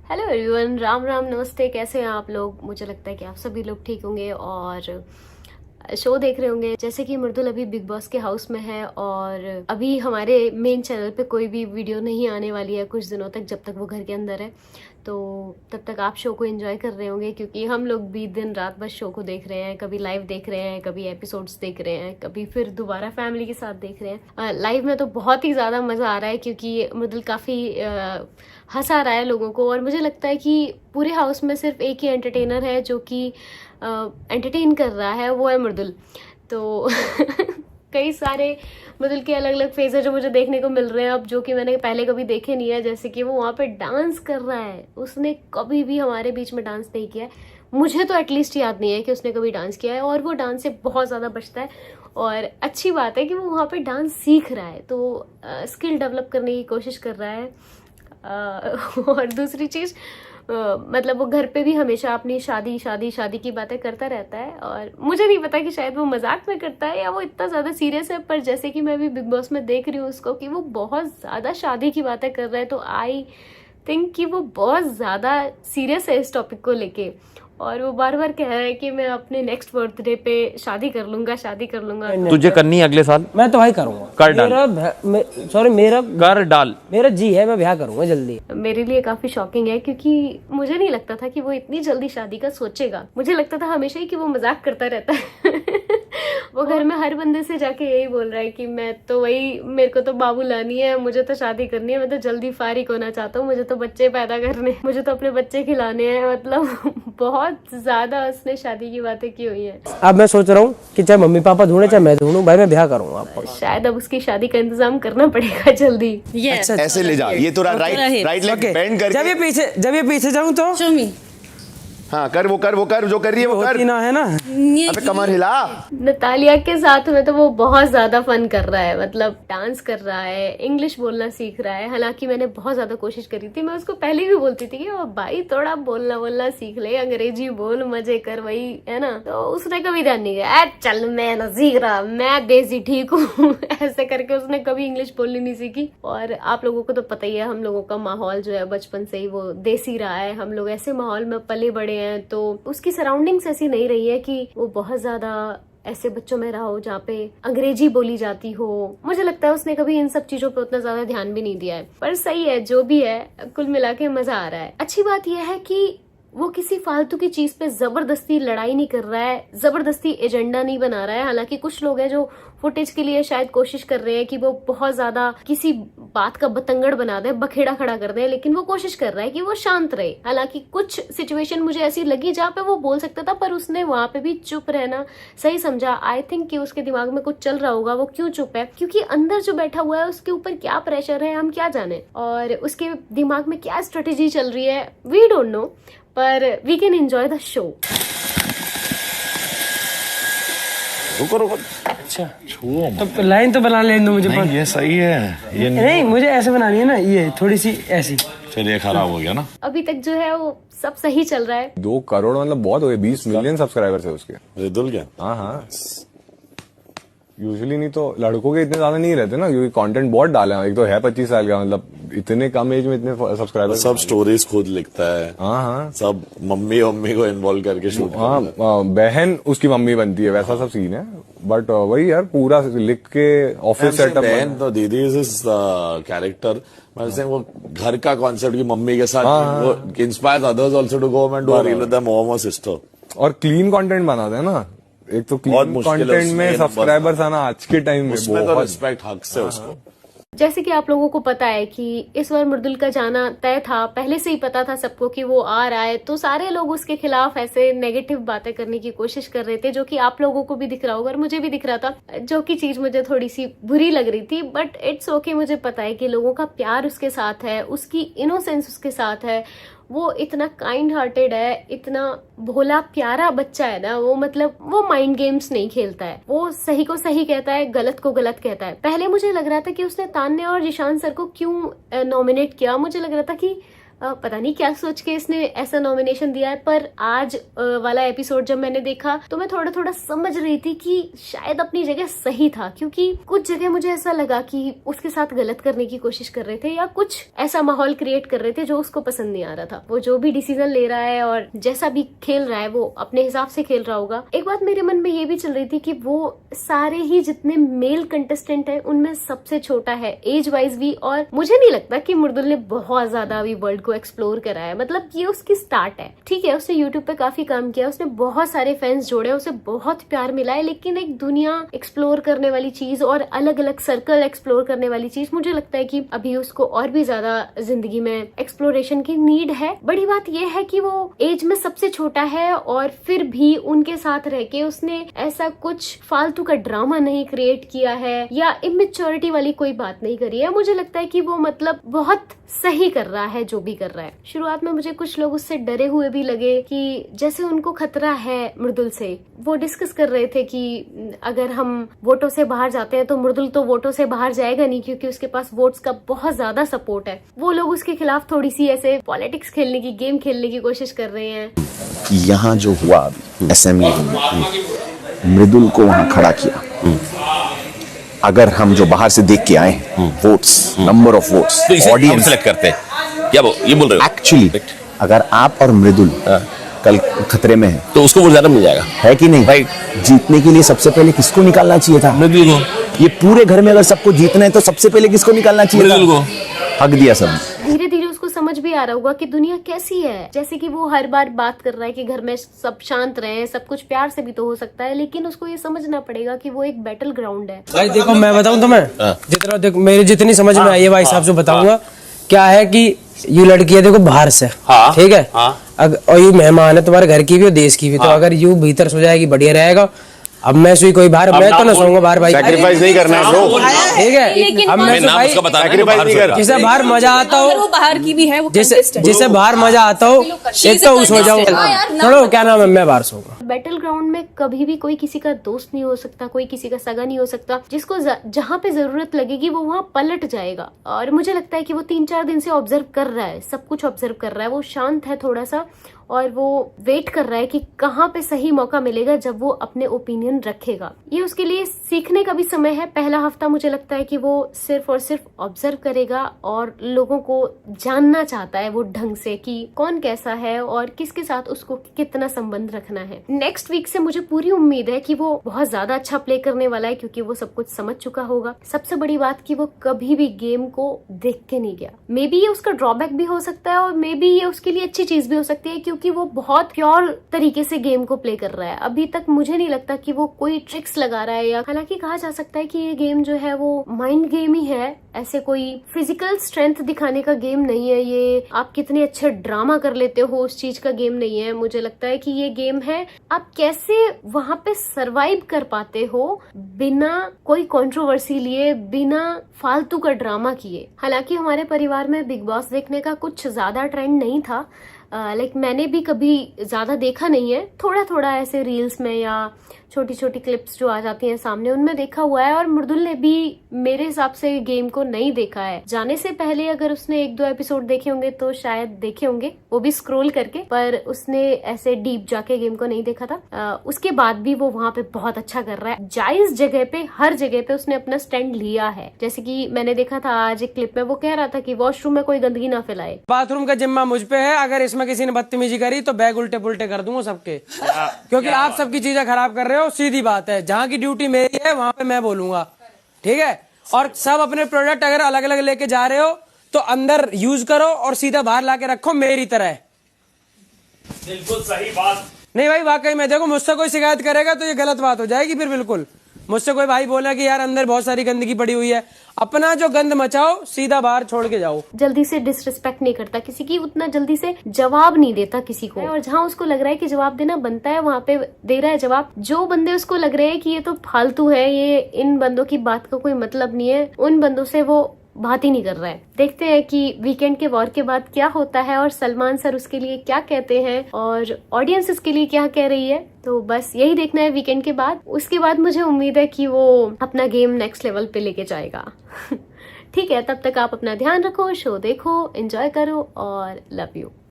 Hello everyone, Ram Ram नमस्ते। कैसे हैं आप लोग? मुझे लगता है कि आप सभी लोग ठीक होंगे और शो देख रहे होंगे। जैसे कि मृदुल अभी बिग बॉस के हाउस में है और अभी हमारे मेन चैनल पे कोई भी वीडियो नहीं आने वाली है कुछ दिनों तक, जब तक वो घर के अंदर है। तो तब तक आप शो को एंजॉय कर रहे होंगे, क्योंकि हम लोग भी दिन रात बस शो को देख रहे हैं। कभी लाइव देख रहे हैं, कभी एपिसोड्स देख रहे हैं, कभी फिर दोबारा फैमिली के साथ देख रहे हैं। लाइव में तो बहुत ही ज़्यादा मज़ा आ रहा है, क्योंकि मृदुल काफ़ी हंसा रहा है लोगों को। और मुझे लगता है कि पूरे हाउस में सिर्फ एक ही एंटरटेनर है जो कि एंटरटेन कर रहा है, वो है मृदुल। तो कई सारे मृदुल के अलग अलग फेस है जो मुझे देखने को मिल रहे हैं अब, जो कि मैंने पहले कभी देखे नहीं है। जैसे कि वो वहाँ पे डांस कर रहा है, उसने कभी भी हमारे बीच में डांस नहीं किया है। मुझे तो एटलीस्ट याद नहीं है कि उसने कभी डांस किया है, और वो डांस से बहुत ज़्यादा बचता है। और अच्छी बात है कि वो वहाँ पे डांस सीख रहा है, तो स्किल डेवलप करने की कोशिश कर रहा है। और दूसरी चीज़, मतलब वो घर पे भी हमेशा अपनी शादी शादी शादी की बातें करता रहता है। और मुझे नहीं पता कि शायद वो मजाक में करता है या वो इतना ज़्यादा सीरियस है, पर जैसे कि मैं अभी बिग बॉस में देख रही हूँ उसको कि वो बहुत ज़्यादा शादी की बातें कर रहा है, तो आई थिंक कि वो बहुत ज़्यादा सीरियस है इस टॉपिक को लेके। और वो बार बार कह रहा है कि मैं अपने नेक्स्ट बर्थडे पे शादी कर लूंगा, शादी कर लूंगा। तुझे करनी है अगले साल? मैं तो भाई करूंगा। कर डाल। सॉरी, मेरा कर डाल। मेरा जी है, मैं ब्याह करूंगा जल्दी। मेरे लिए काफी शॉकिंग है, क्योंकि मुझे नहीं लगता था कि वो इतनी जल्दी शादी का सोचेगा। मुझे लगता था हमेशा ही कि वो मजाक करता रहता है। वो घर में हर बंदे से जाके यही बोल रहा है कि मैं तो वही, मेरे को तो बाबू लानी है, मुझे तो शादी करनी है, मैं तो जल्दी फारिग होना चाहता हूँ, मुझे तो बच्चे पैदा करने, मुझे तो अपने बच्चे खिलाने हैं। मतलब बहुत ज्यादा उसने शादी की बातें की हुई है। अब मैं सोच रहा हूँ कि चाहे मम्मी पापा ढूंढे चाहे मैं ढूंढूं, भाई मैं ब्याह करूंगा। शायद अब उसकी शादी का इंतजाम करना पड़ेगा जल्दी। अच्छा, ऐसे ले जा, ये तो राइट लेग बेंड करके। जब ये पीछे जाऊं तो हाँ, कर वो कर जो कर रही है वो कर। ना है ना, अबे कमर हिला। नतालिया के साथ में तो वो बहुत ज्यादा फन कर रहा है, मतलब डांस कर रहा है, इंग्लिश बोलना सीख रहा है। हालांकि मैंने बहुत ज्यादा कोशिश करी थी, मैं उसको पहले भी बोलती थी कि ओ भाई थोड़ा बोलना सीख ले, अंग्रेजी बोल, मजे कर, वही है ना। तो उसने कभी ध्यान नहीं दिया। चल मैं ना सीख रहा, मैं देसी ठीक हूँ। ऐसे करके उसने कभी इंग्लिश बोलनी नहीं सीखी। और आप लोगों को तो पता ही है, हम लोगों का माहौल जो है बचपन से ही वो देसी रहा है। हम लोग ऐसे माहौल में पले बड़े हैं, तो उसकी सराउंडिंग्स ऐसी नहीं रही है कि वो बहुत ज्यादा ऐसे बच्चों में रहा हो जहाँ पे अंग्रेजी बोली जाती हो। मुझे लगता है उसने कभी इन सब चीजों पे उतना ज्यादा ध्यान भी नहीं दिया है। पर सही है, जो भी है, कुल मिला के मजा आ रहा है। अच्छी बात यह है कि वो किसी फालतू की चीज पे जबरदस्ती लड़ाई नहीं कर रहा है, जबरदस्ती एजेंडा नहीं बना रहा है। हालांकि कुछ लोग हैं जो फुटेज के लिए शायद कोशिश कर रहे हैं कि वो बहुत ज्यादा किसी बात का बतंगड़ बना दे, बखेड़ा खड़ा कर दे, लेकिन वो कोशिश कर रहा है कि वो शांत रहे। हालांकि कुछ सिचुएशन मुझे ऐसी लगी जहाँ पे वो बोल सकता था, पर उसने वहां पे भी चुप रहना सही समझा। आई थिंक कि उसके दिमाग में कुछ चल रहा होगा। वो क्यों चुप है? क्योंकि अंदर जो बैठा हुआ है उसके ऊपर क्या प्रेशर है हम क्या जाने, और उसके दिमाग में क्या स्ट्रेटेजी चल रही है वी डोंट नो, पर we can enjoy the show. रुको। अच्छा, तो लाइन तो बना लेने दो मुझे। नहीं, ये सही है। ये नहीं, मुझे ऐसे बनानी है ना, ये थोड़ी सी ऐसी। चलिए, खराब हो गया ना। अभी तक जो है वो सब सही चल रहा है। 2 करोड़ मतलब बहुत हो गए, 20 मिलियन सब्सक्राइबर्स है उसके। मृदुल क्या? हाँ। यूजुअली नहीं तो लड़कों के इतने ज्यादा नहीं रहते ना, क्योंकि कंटेंट बहुत डाला है। एक तो है 25 साल का, मतलब इतने कम एज में इतने सब्सक्राइबर्स। सब स्टोरीज खुद लिखता है। हाँ। सब मम्मी को इन्वॉल्व करके शूट। हाँ, बहन उसकी मम्मी बनती है, वैसा सब सीन है। बट वही यार, पूरा लिख के ऑफिस सेटअप। बहन तो दीदी इज कैरेक्टर। वो घर का कॉन्सेप्ट की मम्मी के साथ वो inspire others also to go and do a reel with their mom और सिस्टर। और क्लीन कंटेंट बनाते हैं ना। एक तो क्लीन कंटेंट में सब्सक्राइबर्स आना आज के टाइम में बहुत रिस्पेक्ट हक से उसको। जैसे कि आप लोगों को पता है कि इस बार मृदुल का जाना तय था, पहले से ही पता था सबको कि वो आ रहा है। तो सारे लोग उसके खिलाफ ऐसे नेगेटिव बातें करने की कोशिश कर रहे थे, जो कि आप लोगों को भी दिख रहा होगा और मुझे भी दिख रहा था, जो कि चीज मुझे थोड़ी सी बुरी लग रही थी। बट इट्स ओके, मुझे पता है कि लोगों का प्यार उसके साथ है, उसकी इनोसेंस उसके साथ है। वो इतना काइंड हार्टेड है, इतना भोला प्यारा बच्चा है ना वो। मतलब वो माइंड गेम्स नहीं खेलता है, वो सही को सही कहता है, गलत को गलत कहता है। पहले मुझे लग रहा था कि उसने तान्या और जिशान सर को क्यों नॉमिनेट किया। मुझे लग रहा था कि पता नहीं क्या सोच के इसने ऐसा नॉमिनेशन दिया है, पर आज वाला एपिसोड जब मैंने देखा तो मैं थोड़ा थोड़ा समझ रही थी कि शायद अपनी जगह सही था, क्योंकि कुछ जगह मुझे ऐसा लगा कि उसके साथ गलत करने की कोशिश कर रहे थे या कुछ ऐसा माहौल क्रिएट कर रहे थे जो उसको पसंद नहीं आ रहा था। वो जो भी डिसीजन ले रहा है और जैसा भी खेल रहा है वो अपने हिसाब से खेल रहा होगा। एक बात मेरे मन में ये भी चल रही थी कि वो सारे ही जितने मेल कंटेस्टेंट है उनमें सबसे छोटा है एज वाइज भी, और मुझे नहीं लगता कि मुर्दुल ने बहुत ज्यादा अभी वर्ल्ड को एक्सप्लोर करा है। मतलब ये उसकी स्टार्ट है, ठीक है, उसने यूट्यूब पे काफी काम किया, उसने बहुत सारे फैंस जोड़े, उसे बहुत प्यार मिला है, लेकिन एक दुनिया एक्सप्लोर करने वाली चीज और अलग अलग सर्कल एक्सप्लोर करने वाली चीज, मुझे लगता है कि अभी उसको और भी ज्यादा जिंदगी में एक्सप्लोरेशन की नीड है। बड़ी बात यह है कि वो एज में सबसे छोटा है और फिर भी उनके साथ रह के उसने ऐसा कुछ फालतू का ड्रामा नहीं क्रिएट किया है या इमेच्योरिटी वाली कोई बात नहीं करी है। मुझे लगता है कि वो मतलब बहुत सही कर रहा है जो भी कर रहा है। शुरुआत में मुझे कुछ लोग उससे डरे हुए भी लगे कि जैसे उनको खतरा है मुर्दुल से। वो डिस्कस कर रहे थे कि अगर हम वोटों से बाहर जाते हैं तो मुर्दुल तो वोटों से बाहर जाएगा नहीं, क्योंकि उसके पास वोट्स का बहुत ज्यादा सपोर्ट है। वो लोग उसके खिलाफ थोड़ी सी ऐसे पॉलिटिक्स खेलने की, गेम खेलने की कोशिश कर रहे हैं। यहाँ जो हुआ असेंबली मृदुल को वहां खड़ा किया, अगर हम जो बाहर से देख के आए votes, number of votes, audience select करते हैं, क्या ये बोल रहे हो? एक्चुअली अगर आप और मृदुल कल खतरे में है तो उसको वोट ज्यादा मिल जाएगा, है कि नहीं? राइट। जीतने के लिए सबसे पहले किसको निकालना चाहिए था? मृदुल को। ये पूरे घर में अगर सबको जीतना है तो सबसे पहले किसको निकालना चाहिए था? मृदुल को। हक दिया सब। धीरे धीरे उसको समझ भी आ रहा होगा कि दुनिया कैसी है। जैसे कि वो हर बार बात कर रहा है कि घर में सब शांत रहे, सब कुछ प्यार से भी तो हो सकता है, लेकिन उसको ये समझना पड़ेगा कि वो एक बैटल ग्राउंड है। भाई देखो मैं बताऊं तुम्हें, जितना देखो मेरी जितनी समझ में आई है भाई साहब से बताऊंगा। क्या है कि ये लड़की है देखो बाहर से, ठीक है, और ये मेहमान है तुम्हारे घर की भी और देश की भी, तो अगर यू भीतर सो जाएगी बढ़िया रहेगा। अब मैं सुई कोई बाहर, मैं तो ना सोऊंगा बाहर भाई, सैक्रिफाइस नहीं करना है ब्रो, ठीक है। अब मैं नाम उसका बता रहा हूं, जिसे बाहर मजा आता हो, वो बाहर की भी है, वो जिसे बाहर मजा आता हो एक तो सो जाओ, छोड़ो क्या नाम है, मैं बाहर सोऊंगा। बैटल ग्राउंड में कभी भी कोई किसी का दोस्त नहीं हो सकता, कोई किसी का सगा नहीं हो सकता। जिसको जहाँ पे जरूरत लगेगी वो वहाँ पलट जाएगा। और मुझे लगता है कि वो 3-4 दिन से ऑब्जर्व कर रहा है, सब कुछ ऑब्जर्व कर रहा है। वो शांत है थोड़ा सा और वो वेट कर रहा है कि कहाँ पे सही मौका मिलेगा जब वो अपने ओपिनियन रखेगा। ये उसके लिए सीखने का भी समय है। पहला हफ्ता मुझे लगता है कि वो सिर्फ और सिर्फ ऑब्जर्व करेगा और लोगों को जानना चाहता है वो ढंग से कि कौन कैसा है और किसके साथ उसको कितना संबंध रखना है। नेक्स्ट वीक से मुझे पूरी उम्मीद है कि वो बहुत ज्यादा अच्छा प्ले करने वाला है, क्योंकि वो सब कुछ समझ चुका होगा। सबसे बड़ी बात कि वो कभी भी गेम को देख के नहीं गया। मे बी ये उसका ड्रॉबैक भी हो सकता है और मे बी ये उसके लिए अच्छी चीज भी हो सकती है, क्योंकि वो बहुत प्योर तरीके से गेम को प्ले कर रहा है। अभी तक मुझे नहीं लगता कि वो कोई ट्रिक्स लगा रहा है, या हालांकि कहा जा सकता है कि ये गेम जो है वो माइंड गेम ही है, ऐसे कोई फिजिकल स्ट्रेंथ दिखाने का गेम नहीं है। ये आप कितने अच्छे ड्रामा कर लेते हो उस चीज का गेम नहीं है। मुझे लगता है कि ये गेम है आप कैसे वहां पे सरवाइव कर पाते हो बिना कोई कंट्रोवर्सी लिए, बिना फालतू का ड्रामा किए। हालांकि हमारे परिवार में बिग बॉस देखने का कुछ ज्यादा ट्रेंड नहीं था, लाइक मैंने भी कभी ज्यादा देखा नहीं है, थोड़ा थोड़ा ऐसे रील्स में या छोटी छोटी क्लिप्स जो आ जाती हैं सामने उनमें देखा हुआ है। और मृदुल ने भी मेरे हिसाब से गेम को नहीं देखा है। जाने से पहले अगर उसने 1-2 एपिसोड देखे होंगे तो शायद देखे होंगे, वो भी स्क्रॉल करके, पर उसने ऐसे डीप जाके गेम को नहीं देखा था। उसके बाद भी वो वहाँ पे बहुत अच्छा कर रहा है। जायज जगह पे, हर जगह पे उसने अपना स्टैंड लिया है। जैसे कि मैंने देखा था आज एक क्लिप में, वो कह रहा था कि वॉशरूम में कोई गंदगी ना फैलाए। बाथरूम का जिम्मा मुझ पे है, अगर इसमें किसी ने बदतमीजी करी तो बैग उल्टे पुल्टे कर दूंगा सबके, क्योंकि आप सबकी चीजें खराब कर रहे हो। सीधी बात है, जहाँ की ड्यूटी मेरी है वहां पे मैं बोलूंगा, ठीक है। और सब अपने प्रोडक्ट अगर अलग अलग लेके जा रहे हो तो अंदर यूज करो और सीधा बाहर लाके रखो मेरी तरह। बिल्कुल सही बात। नहीं भाई वाकई में देखो, मुझसे कोई शिकायत करेगा तो ये गलत बात हो जाएगी फिर। बिल्कुल मुझसे कोई भाई बोला कि यार अंदर बहुत सारी गंदगी पड़ी हुई है, अपना जो गंद मचाओ सीधा बाहर छोड़ के जाओ। जल्दी से डिसरिस्पेक्ट नहीं करता किसी की, उतना जल्दी से जवाब नहीं देता किसी को, और जहाँ उसको लग रहा है कि जवाब देना बनता है वहाँ पे दे रहा है जवाब। जो बंदे उसको लग रहे हैं कि ये तो फालतू है, ये इन बंदों की बात का कोई मतलब नहीं है, उन बंदों से वो बात ही नहीं कर रहा है। देखते हैं कि वीकेंड के वॉर के बाद क्या होता है और सलमान सर उसके लिए क्या कहते हैं और ऑडियंस उसके लिए क्या कह रही है। तो बस यही देखना है वीकेंड के बाद। उसके बाद मुझे उम्मीद है कि वो अपना गेम नेक्स्ट लेवल पे लेके जाएगा। ठीक है, तब तक आप अपना ध्यान रखो, शो देखो, एंजॉय करो और लव यू।